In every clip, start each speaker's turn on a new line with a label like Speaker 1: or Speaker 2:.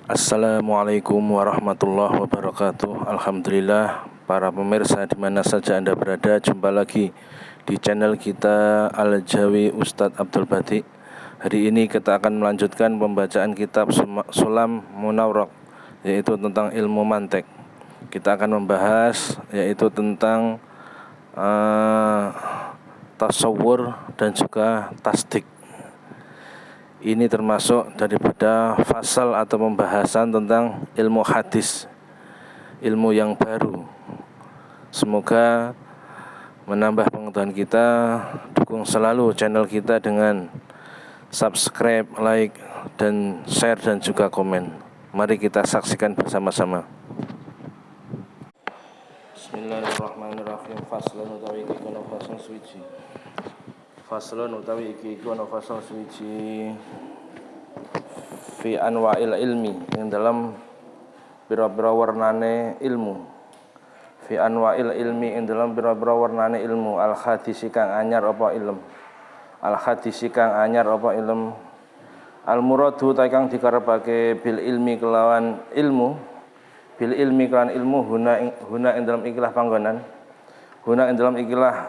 Speaker 1: Assalamualaikum warahmatullahi wabarakatuh. Alhamdulillah, para pemirsa di mana saja Anda berada, jumpa lagi di channel kita Al-Jawi Ustadz Abdul Badi. Hari ini kita akan melanjutkan pembacaan kitab Sulam Munawwarah, yaitu tentang ilmu mantek. Kita akan membahas yaitu tentang tasawur dan juga tasdik. Ini termasuk daripada fasal atau pembahasan tentang ilmu hadis, ilmu yang baru. Semoga menambah pengetahuan kita. Dukung selalu channel kita dengan subscribe, like, dan share dan juga komen. Mari kita saksikan bersama-sama. Bismillahirrahmanirrahim. Faslun utawi iki kono fasal suci. Faslun utawi iki kono fasal suci fi anwa'il ilmi, yang dalam pira-pira warnane ilmu. Fi anwa'il ilmi, yang dalam pira-pira warnane ilmu. Al hadisi kang anyar apa ilm. Al hadisi kang anyar apa ilm. Al muradu ta kang dikarepake bil ilmi kelawan ilmu. Bil ilmi kelawan ilmu huna ing dalam ikilah panggonan. Huna ing dalam ikilah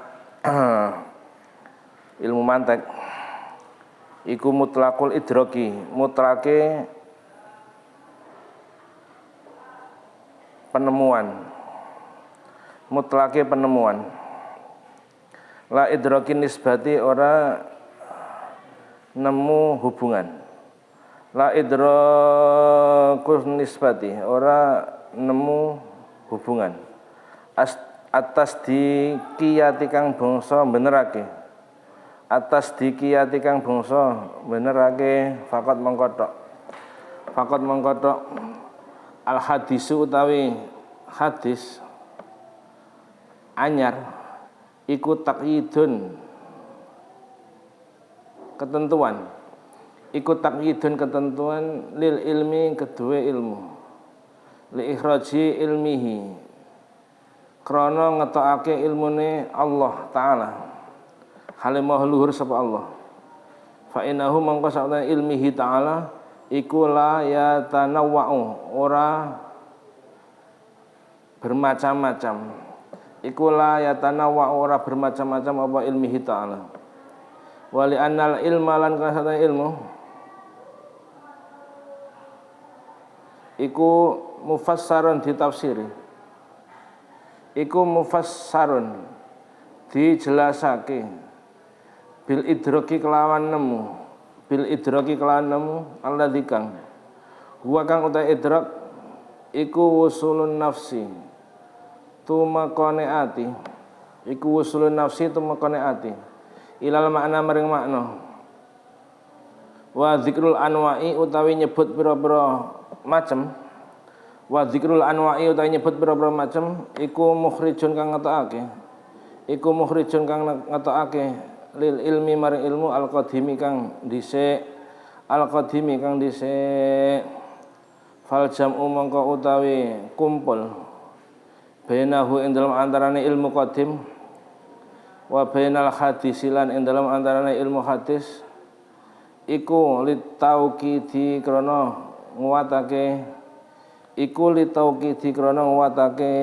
Speaker 1: ilmu mantek iku mutlaqul idraki, mutlake penemuan, mutlake penemuan. La idraki nisbati, ora nemu hubungan. La idrakus nisbati, ora nemu hubungan. Atas di kiyati kang bangsa benerake, atas dikiyati kang bangsa benerake fakot mengkotok al hadisu utawi hadis anyar iku takyidun ketentuan, iku takyidun ketentuan lil ilmi kedua ilmu, li ikhraji ilmihi krana ngetokake ilmune Allah Ta'ala, halimah luhur sapa Allah. Fa innahu mangko sakjane ilmihi ta'ala iku la yatanawwa'u, ora bermacam-macam. Iku la yatanawwa'u, ora bermacam-macam apa ilmihi ta'ala. Wa li annal ilma lan kasane ilmu iku mufassarun ditafsiri. Iku mufassarun dijelasake bil idraki kelawan nemu, bil idraki kelawan nemu alladzi kang huwa kang uta idrak iku wusulun nafsi tumakone ati, iku wusulun nafsi tumakone ati ilal makna maring makna. Wa zikrul anwa'i utawi nyebut pira-pira macem, wa zikrul anwa'i utawi nyebut pira-pira macem iku mukhrijun kang ngetokake, iku mukhrijun kang ngetokake lil ilmi maring ilmu al qadimi kang dhisik, al qadimi kang dhisik. Fal jam'u mongko utawi kumpul bainahu ing dalam antarane ilmu qadim wa bainal hadis lan ing dalam antarane ilmu hadis iku litauqidi krana nguwatake, iku litauqidi krana nguwatake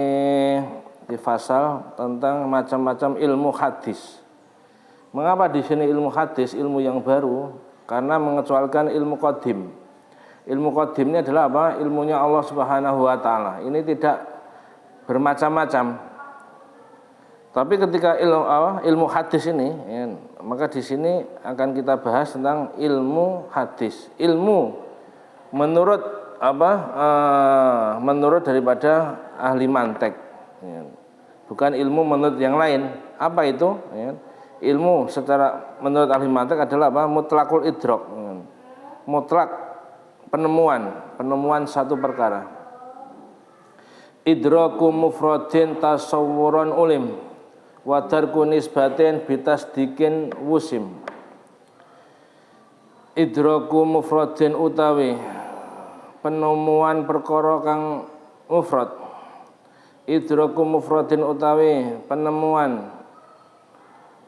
Speaker 1: di fasal tentang macam-macam ilmu hadis. Mengapa di sini ilmu hadis, ilmu yang baru? Karena mengecualikan ilmu qadim. Ilmu qadim ini adalah apa? Ilmunya Allah Subhanahu wa taala. Ini tidak bermacam-macam. Tapi ketika ilmu hadis ini, ya, maka di sini akan kita bahas tentang ilmu hadis. Ilmu menurut apa? Menurut daripada ahli mantek. Ya. Bukan ilmu menurut yang lain. Apa itu? Ya. Ilmu secara menurut ahli mantek adalah apa? Mutlaqul idrak. Mutlak penemuan satu perkara. Idraku mufradin tasawwuran ulim wa tarku nisbatin bitasdikin wusim. Idraku mufradin utawi penemuan perkara kang mufrad. Idraku mufradin utawi penemuan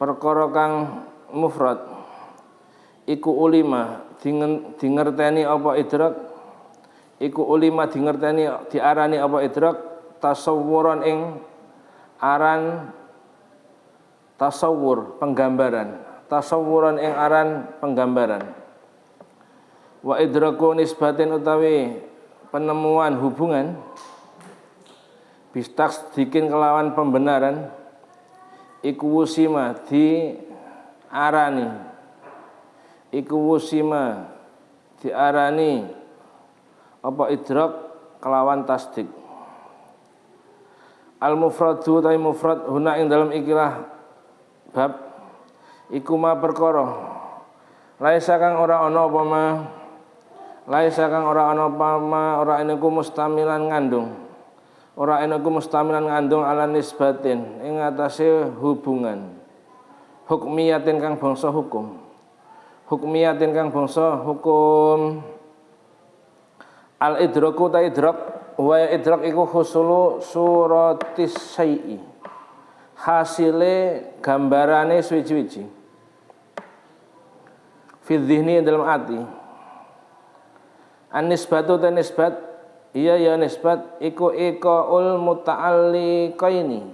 Speaker 1: perkara kang mufrad iku ulima dingerteni apa idrak iku ulima dingerteni diarani apa idrak tasawuran ing aran tasawur penggambaran, tasawuran ing aran penggambaran. Wa idraku nisbatin utawi penemuan hubungan bistaks dikin kelawan pembenaran iku wusima diarani apa idrak kelawan tasdik. Al mufradu ta mufrad huna ing dalam ikilah bab iku ma perkara laisa kang ora ana apa ma laisa kang ora ana apa ma ora eniku mustamilan ngandung ora eniku mustamilan ngandung ala nisbatin ing atase hubungan hukmiyatin kang bangsa hukum hukmiyatin kang bangsa hukum. Al idraku ta idrak wa idrak iku husulu suratis syai'i hasile gambarane suwi-wiji fi dzihni dalam ati. An nisbatu ta nisbat iya ya nisbat iku iqaul muta'alliqaini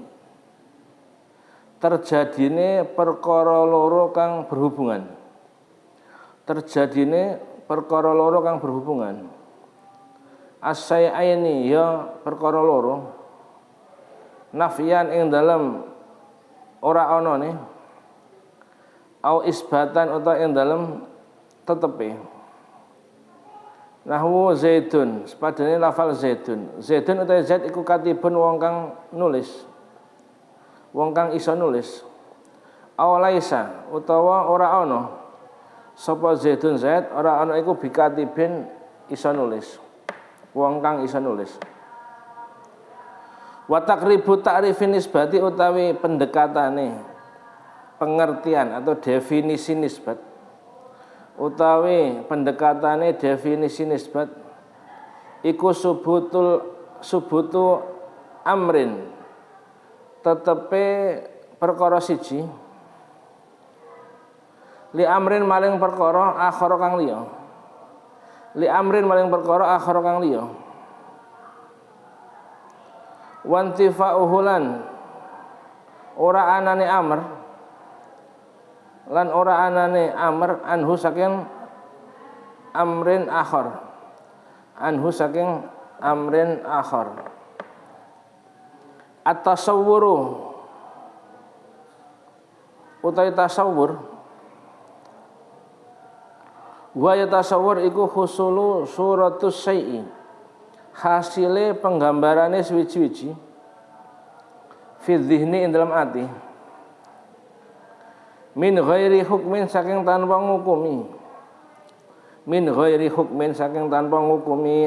Speaker 1: terjadine perkara loro kang berhubungan as-sayyaini ya perkara loro nafyan ing dalem ora ana ne au isbatan utawa ing dalem tetepe. Nahwu zaidun sepadane lafal zaidun utawa zaid iku katibun wong kang nulis wong kang iso nulis aw laisa utawa ora ana sapa zaidun zaid ora ana iku bikatibin iso nulis wong kang iso nulis. Wa taqribu ta'rifin nisbati utawi pendekatane pengertian atau definisi nisbat utawi pendekatane definisi nisbat iku subutu amrin tetepe perkara siji li amrin maling perkara akhara kang liya li amrin maling perkara akhara kang liya wantifa'uhu lan ora anane amr lan ora anane amr anhu saking amrin akhar at-tasawwuru utawi tasawwur wa ya tasawwur iku husulu suratus syai'i hasile penggambarane suwi-wiji fi dzihni ing dalam ati min ghairi hukmin saking tanpa ngukumi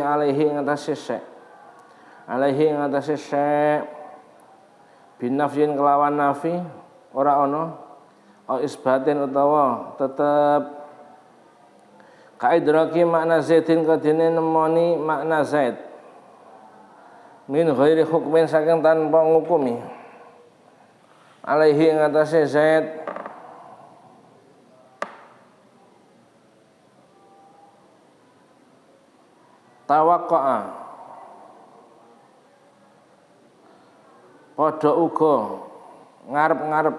Speaker 1: alaihi ing atase syai' binafyin kelawan nafi ora ana au isbatin utawa tetep kaidraki makna zaidin kadene nemoni makna zaid min ghairi hukmin saking tanpa ngukumi alaihi ing atase zaid tawaqqa'a padha uga ngarep-ngarep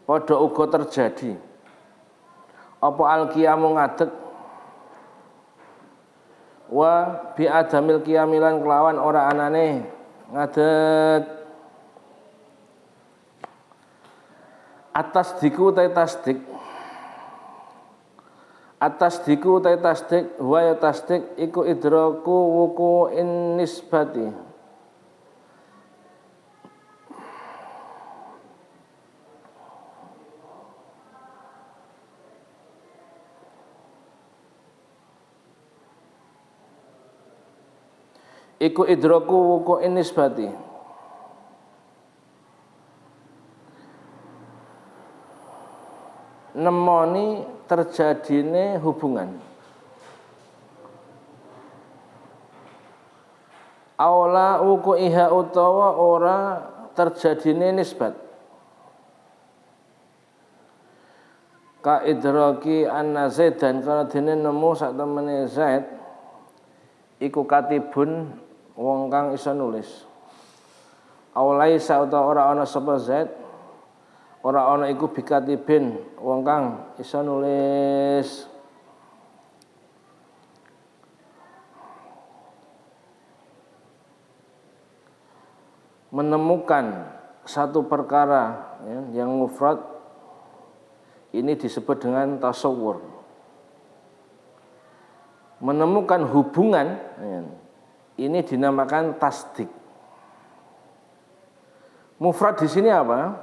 Speaker 1: padha uga terjadi apa al-qiyamu ngadeg wa bi adamil qiyamilan kelawan ora anane ngadeg atas diku ta tasdik wa ya tasdik iku idraku wuku in nisbati iku idraku wuku in nisbati nemoni terjadine hubungan aula wuku iha utawa ora terjadine nisbat ka idraki anna Zaidan kana dene nemu sak temene Zaid iku katibun wong kang iso nulis. Aulaisa utawa ora ana sapa Zaid, ora ana iku bikatibin wong kang iso nulis. Menemukan satu perkara ya, yang mufrad ini disebut dengan tasawwur. Menemukan hubungan ya, ini dinamakan tasdik. Mufrad di sini apa?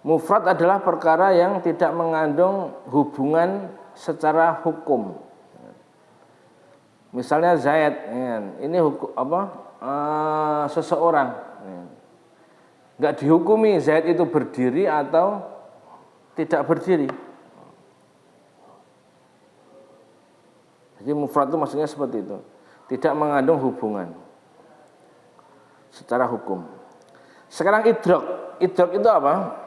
Speaker 1: Mufrad adalah perkara yang tidak mengandung hubungan secara hukum. Misalnya Zaid, ya, ini hukum apa? Seseorang. Enggak dihukumi Zaid itu berdiri atau tidak berdiri. Jadi mufrad itu maksudnya seperti itu, tidak mengandung hubungan secara hukum. Sekarang idrok itu apa?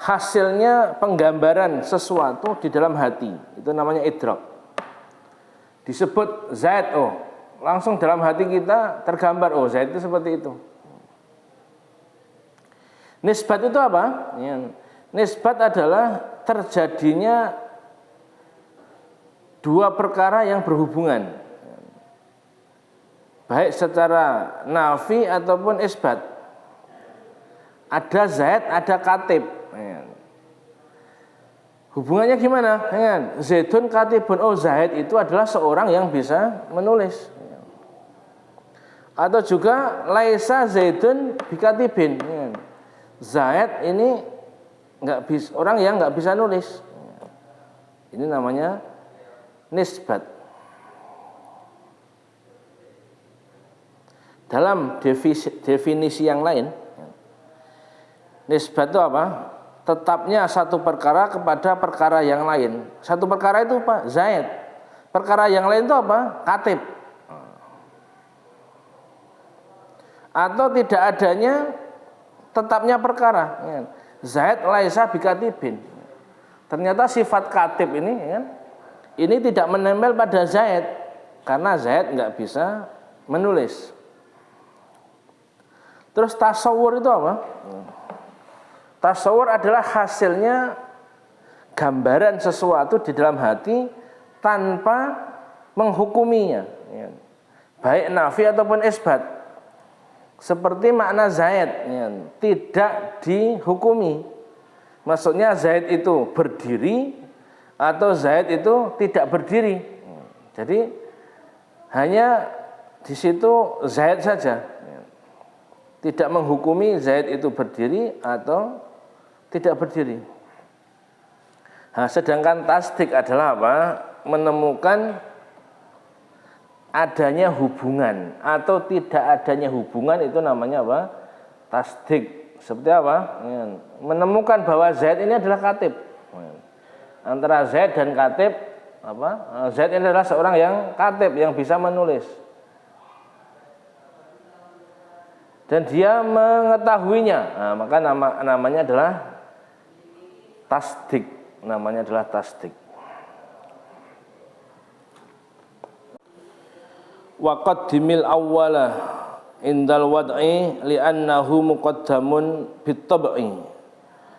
Speaker 1: Hasilnya penggambaran sesuatu di dalam hati, itu namanya idrok. Disebut Zaid, oh langsung dalam hati kita tergambar, oh Zaid itu seperti itu. Nisbat itu apa? Ya, nisbat adalah terjadinya dua perkara yang berhubungan, baik secara nafi ataupun isbat. Ada Zaid, ada katib. Hubungannya gimana? Zaidun katibun, oh Zaid itu adalah seorang yang bisa menulis. Atau juga laisa Zaidun bikatibin. Zaid ini nggak bisa, orang yang nggak bisa nulis. Ini namanya nisbat. Dalam definisi yang lain, nisbat itu apa? Tetapnya satu perkara kepada perkara yang lain. Satu perkara itu apa? Zaid. Perkara yang lain itu apa? Katib. Atau tidak adanya tetapnya perkara. Zaid laisa bikatibin. Ternyata sifat katib ini tidak menempel pada Zaid, karena Zaid nggak bisa menulis. Terus tasawur itu apa? Tasawur adalah hasilnya gambaran sesuatu di dalam hati tanpa menghukuminya, baik nafi ataupun isbat. Seperti makna Zaid, tidak dihukumi. Maksudnya Zaid itu berdiri atau Zaid itu tidak berdiri. Jadi hanya di situ Zaid saja, tidak menghukumi Zaid itu berdiri atau tidak berdiri. Nah, sedangkan tasdik adalah apa? Menemukan adanya hubungan atau tidak adanya hubungan, itu namanya apa? Tasdik. Seperti apa? Menemukan bahwa Zaid ini adalah katib. Antara Zaid dan katib apa? Zaid ini adalah seorang yang katib, yang bisa menulis. Dan dia mengetahuinya. Nah, maka namanya adalah tasdik. Namanya adalah tasdik. Wa qaddimil awwala indal wad'i li'annahu muqaddamun bitab'i.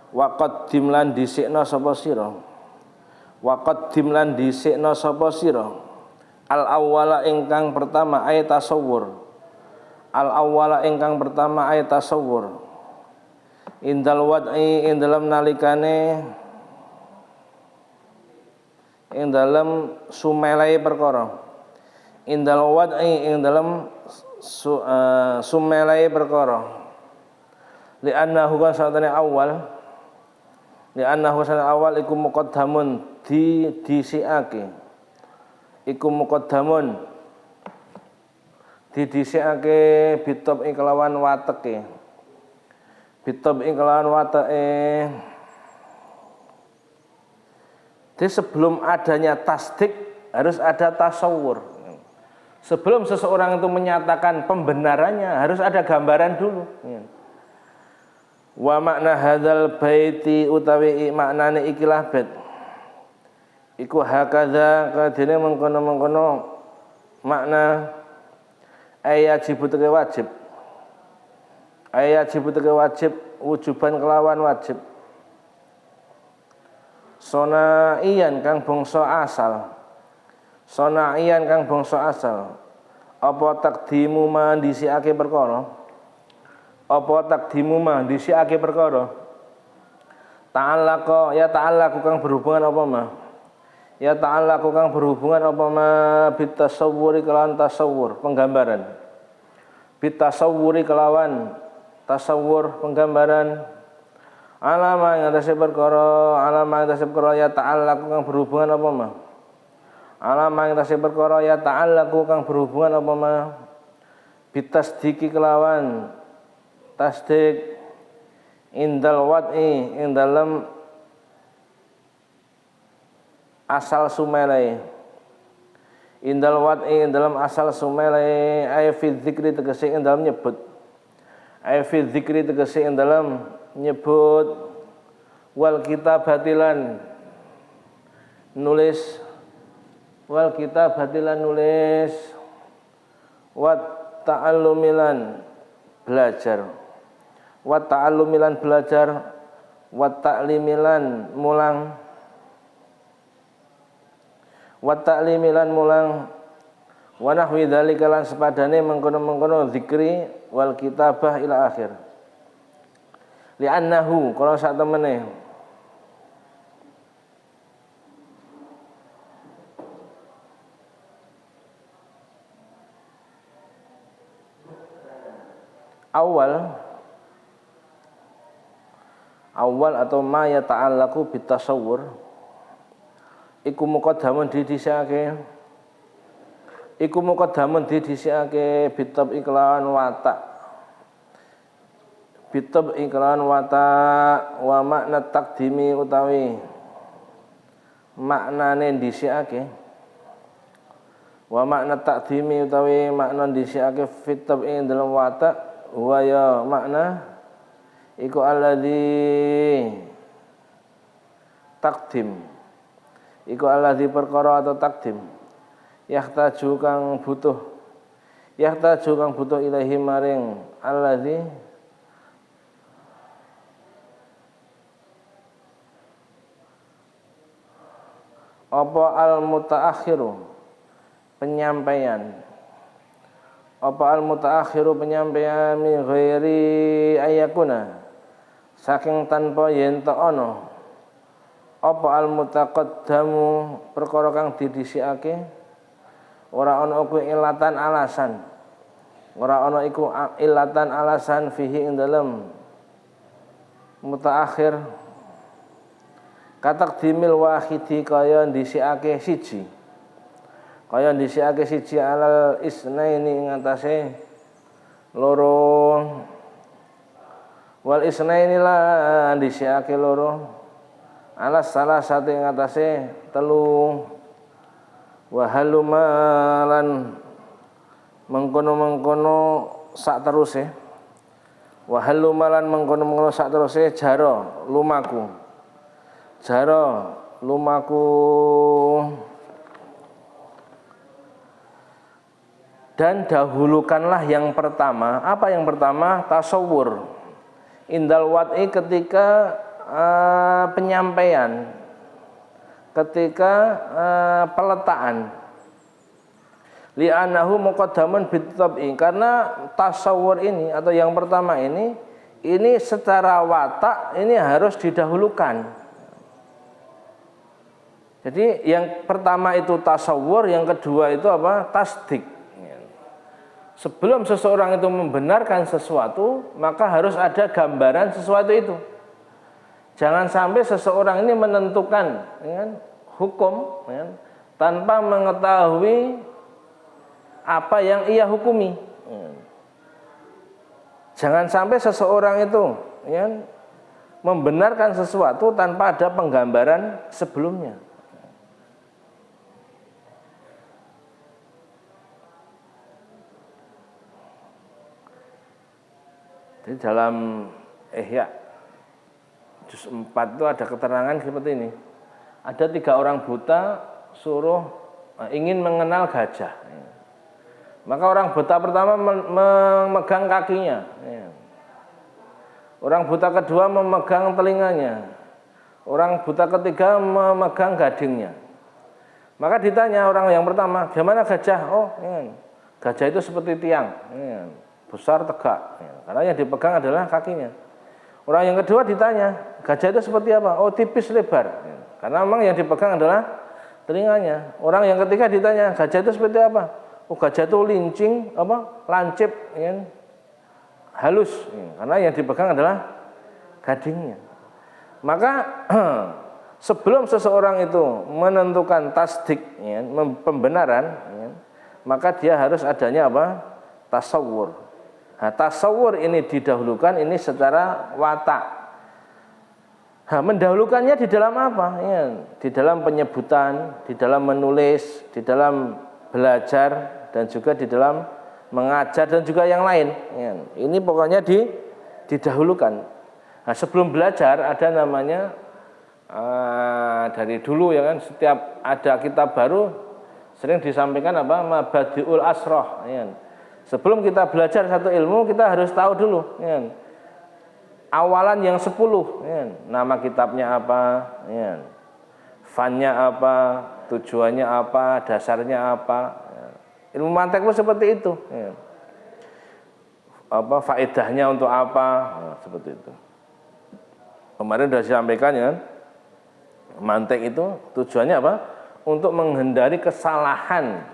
Speaker 1: Wa qaddim lan dhisikna sapa sira. Wa qaddim lan dhisikna sapa sira. Al awwala ingkang pertama ayat tasawwur. Al awwala ingkang pertama ayat tasawwur. Indal wad'i ing dalam nalikane ing dalam sumelai perkara. Indal wad'i ing dalam sumelai perkara. Li'annahu kan satane awal. Li'annahu satane awal iku muqaddamun didhisikake. Iku muqaddamun didhisikake bitab kelawan wateke. Bitab kelawan wateke. Jadi sebelum adanya tasdik harus ada tasawur. Sebelum seseorang itu menyatakan pembenarannya harus ada gambaran dulu. Wa makna hadzal baiti utawi maknane ikilah bait. iku hakadha kadene mengkono-mengkono makna ayat teke wajib. Ayat teke wajib wujuban kelawan wajib. Sonaian kang bangsa asal. Sonaian kang bangsa asal. Apa takdimu mandisiake perkara? Apa takdimu mandisiake perkara? Ta'allaqa ya ta'allaqu kang berhubungan apa ma? Ya ta'allaqu kang berhubungan apa ma bitasawwuri kelawan tasawwur penggambaran. Bitasawwuri kelawan tasawwur penggambaran. Alama yang atase perkara, alama yang atase perkara ya ta'allaqu kang berhubungan apa ma? Alama yang atase perkara ya ta'allaqu kang berhubungan apa ma? Bitasdiki kelawan tasdik indal wad'i ing dalem asal sumele. Indal wad'i ing dalem asal sumele ay fi dzikri tegese ing dalem nyebut. Ay fi dzikri tegese ing dalem nyebut wal kitabatilan nulis wal kitabatilan nulis wat ta'allumilan belajar wat ta'allumilan belajar wat ta'limilan mulang wat ta'limilan mulang wa nahwi dzalika lan sepadane mengkono-mengkono zikri wal kitabah ila akhir. Li'annahu kalau sak temene awal atau ma ya ta'allaqu bitasawwur iku muqaddamun didhisikake bitab iklan watak bitab iklan watak wa makna takdimi utawi maknane dhisikake wa makna takdimi utawi makna dhisikake fitab ing dalam watak wa ya makna iku alladzi takdim iku alladzi perkara atau takdim yahtaju kang butuh ilahi maring alladzi apa al mutaakhiru penyampaian min ghairi ayakuna saking tanpa yen ta ana apa al mutaqaddamu perkara kang didhisikake ora ana iku ilatan alasan fihi ing dalem mutaakhir katakdimil wahidi kaya dhisikake siji alal isnaini ing atase loro wal isnaini lan dhisikake loro alas salah satu ing atase telu wa halumalan mengkono-mengkono sak teruse jaro lumaku dan dahulukanlah yang pertama. Apa yang pertama? Tasawwur indal wad'i ketika penyampaian, ketika peletaan. Li'annahu muqaddamun bitab'i, karena tasawwur ini atau yang pertama ini secara watak ini harus didahulukan. Jadi yang pertama itu tasawwur, yang kedua itu apa? Tasdik. Sebelum seseorang itu membenarkan sesuatu, maka harus ada gambaran sesuatu itu. Jangan sampai seseorang ini menentukan hukum tanpa mengetahui apa yang ia hukumi. Jangan sampai seseorang itu membenarkan sesuatu tanpa ada penggambaran sebelumnya. Jadi dalam Ihya juz 4 itu ada keterangan seperti ini. Ada 3 orang buta suruh ingin mengenal gajah. Maka orang buta pertama memegang kakinya. Orang buta kedua memegang telinganya. Orang buta ketiga memegang gadingnya. Maka ditanya orang yang pertama, gimana gajah? Oh, gajah itu seperti tiang, besar tegak. Karena yang dipegang adalah kakinya. Orang yang kedua ditanya, gajah itu seperti apa? Oh, tipis lebar. Karena memang yang dipegang adalah telinganya. Orang yang ketiga ditanya, gajah itu seperti apa? Oh, gajah itu lincing, lancip, halus. Karena yang dipegang adalah gadingnya. Maka sebelum seseorang itu menentukan tasdik, pembenaran, maka dia harus adanya tasawur. Nah, tasawur ini didahulukan ini secara watak. Nah, mendahulukannya di dalam apa? Di dalam penyebutan, di dalam menulis, di dalam belajar, dan juga di dalam mengajar dan juga yang lain. Ini pokoknya didahulukan. Nah, sebelum belajar ada namanya dari dulu setiap ada kitab baru sering disampaikan Mabadiul Asroh. Sebelum kita belajar satu ilmu kita harus tahu dulu awalan yang 10, nama kitabnya apa, fannya apa, tujuannya apa, dasarnya apa. Ilmu mantek itu seperti itu. Faedahnya untuk apa, seperti itu. Kemarin sudah disampaikan mantek itu tujuannya apa? Untuk menghindari kesalahan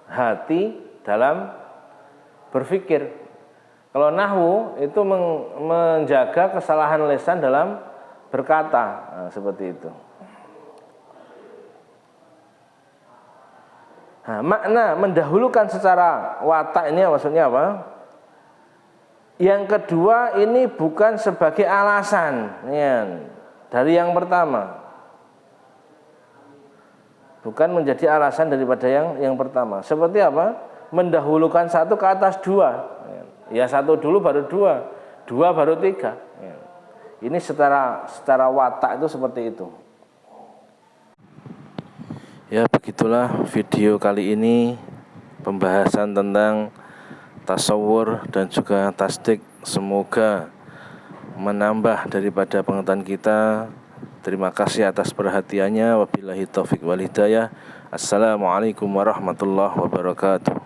Speaker 1: hati dalam berpikir. Kalau nahwu itu menjaga kesalahan lisan dalam berkata, seperti itu. Nah, makna mendahulukan secara watak ini maksudnya apa? Yang kedua ini bukan sebagai alasan dari yang pertama. Bukan menjadi alasan daripada yang pertama. Seperti apa? Mendahulukan satu ke atas dua. Ya satu dulu baru dua, dua baru tiga. Ini secara watak itu seperti itu. Ya begitulah video kali ini, pembahasan tentang tasawur dan juga tasdik. Semoga menambah daripada pengetahuan kita. Terima kasih atas perhatiannya. Wabillahi taufik wal hidayah. Assalamualaikum warahmatullahi wabarakatuh.